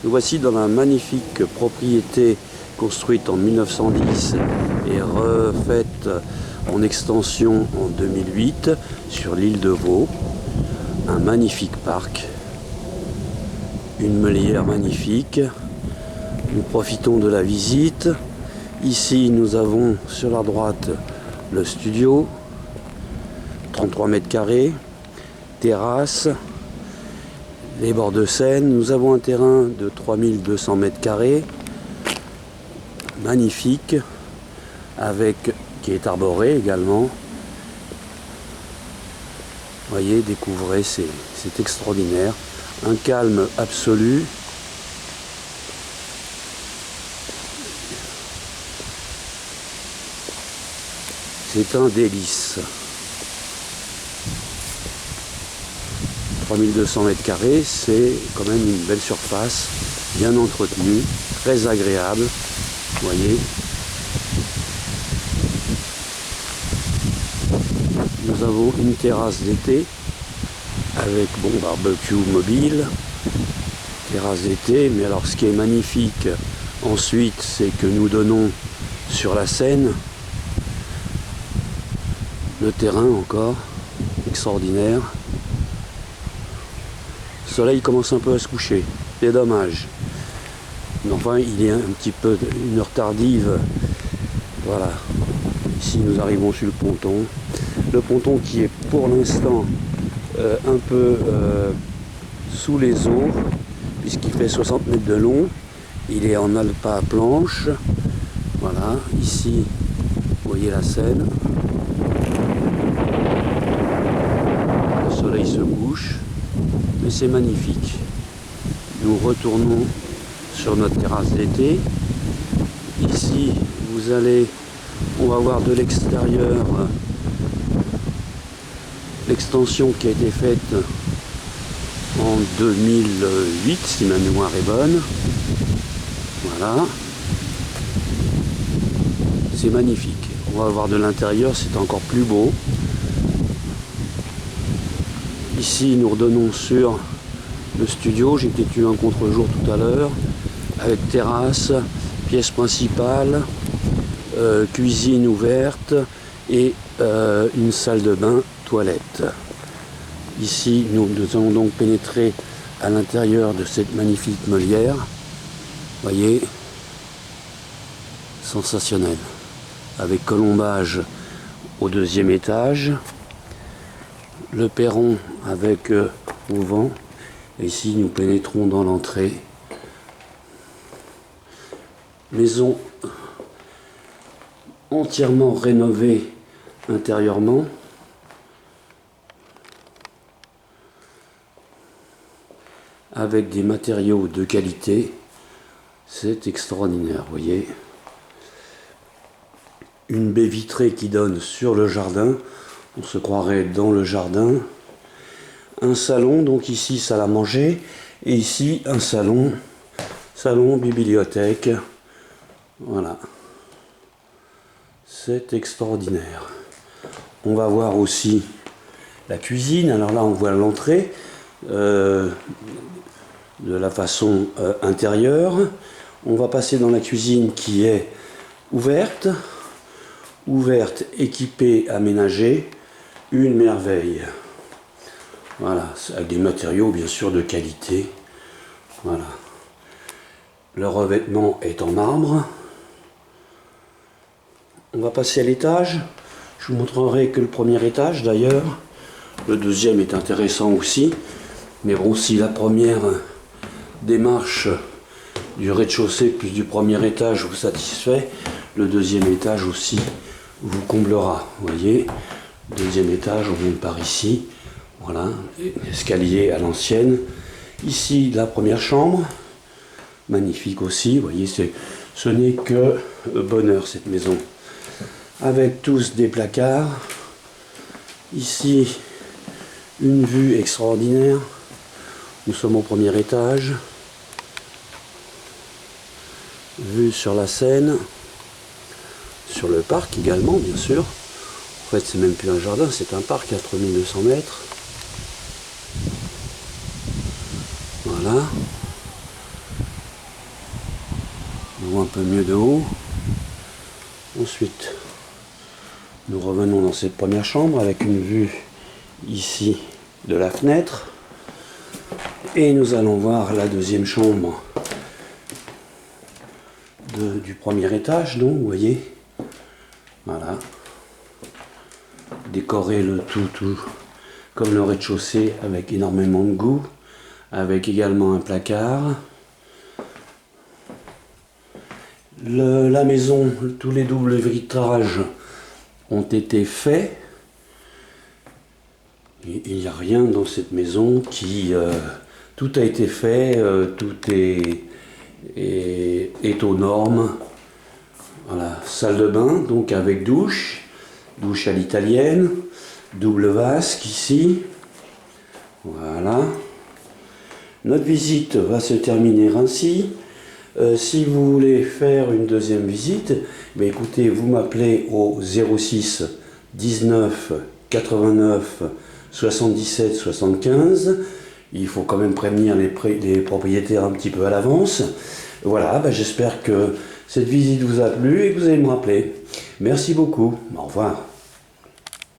Nous voici dans la magnifique propriété construite en 1910 et refaite en extension en 2008 sur l'île de Vaud. Un magnifique parc, une meulière magnifique. Nous profitons de la visite. Ici, nous avons sur la droite le studio, 33 mètres carrés, terrasse, les bords de Seine. Nous avons un terrain de 3200 mètres carrés, magnifique, qui est arboré également. Voyez, découvrez, c'est extraordinaire. Un calme absolu. C'est un délice. 3200 mètres carrés, c'est quand même une belle surface, bien entretenue, très agréable. Vous voyez. Nous avons une terrasse d'été avec barbecue mobile, terrasse d'été. Mais alors ce qui est magnifique ensuite, c'est que nous donnons sur la Seine. Le terrain encore extraordinaire. Le soleil commence un peu à se coucher, c'est dommage. Mais enfin, il est un petit peu une heure tardive. Voilà. Ici, nous arrivons sur le ponton. Le ponton qui est pour l'instant un peu sous les eaux, puisqu'il fait 60 mètres de long. Il est en alpa planche. Voilà. Ici, vous voyez la Seine. Le soleil se couche. Mais c'est magnifique. Nous retournons sur notre terrasse d'été. Ici, on va voir de l'extérieur l'extension qui a été faite en 2008, si ma mémoire est bonne. Voilà. C'est magnifique. On va voir de l'intérieur, c'est encore plus beau. Ici, nous redonnons sur le studio. J'ai peut-être eu un contre-jour tout à l'heure, avec terrasse, pièce principale, cuisine ouverte et une salle de bain, toilette. Ici, nous allons donc pénétrer à l'intérieur de cette magnifique meulière. Voyez, sensationnel, avec colombage au deuxième étage. Le perron avec auvent. Et ici, nous pénétrons dans l'entrée. Maison entièrement rénovée intérieurement. Avec des matériaux de qualité. C'est extraordinaire, vous voyez. Une baie vitrée qui donne sur le jardin. On se croirait dans le jardin. Un salon, donc ici salle à manger. Et ici un salon bibliothèque. Voilà. C'est extraordinaire. On va voir aussi la cuisine. Alors là, on voit l'entrée de la façon intérieure. On va passer dans la cuisine qui est ouverte, équipée, aménagée. Une merveille. Voilà, avec des matériaux bien sûr de qualité. Voilà. Le revêtement est en marbre. On va passer à l'étage. Je vous montrerai que le premier étage d'ailleurs. Le deuxième est intéressant aussi. Mais bon, si la première démarche du rez-de-chaussée plus du premier étage vous satisfait, le deuxième étage aussi vous comblera. Vous voyez, deuxième étage, on monte par ici. Voilà, escalier à l'ancienne. Ici, la première chambre. Magnifique aussi. Vous voyez, ce n'est que bonheur cette maison. Avec tous des placards. Ici, une vue extraordinaire. Nous sommes au premier étage. Vue sur la Seine. Sur le parc également, bien sûr. En fait, c'est même plus un jardin, c'est un parc à 3200 mètres. Voilà. un peu mieux de haut. Ensuite, nous revenons dans cette première chambre avec une vue ici de la fenêtre. Et nous allons voir la deuxième chambre du premier étage, donc vous voyez. Voilà. Décorer le tout comme le rez-de-chaussée avec énormément de goût, avec également un placard. La maison, tous les doubles vitrages ont été faits. Et il n'y a rien dans cette maison qui... tout a été fait, tout est aux normes. Voilà, salle de bain, donc avec douche à l'italienne, double vasque ici. Voilà. Notre visite va se terminer ainsi. Si vous voulez faire une deuxième visite, écoutez, vous m'appelez au 06 19 89 77 75. Il faut quand même prévenir les propriétaires un petit peu à l'avance. Voilà, j'espère que cette visite vous a plu et que vous allez me rappeler. Merci beaucoup. Au revoir.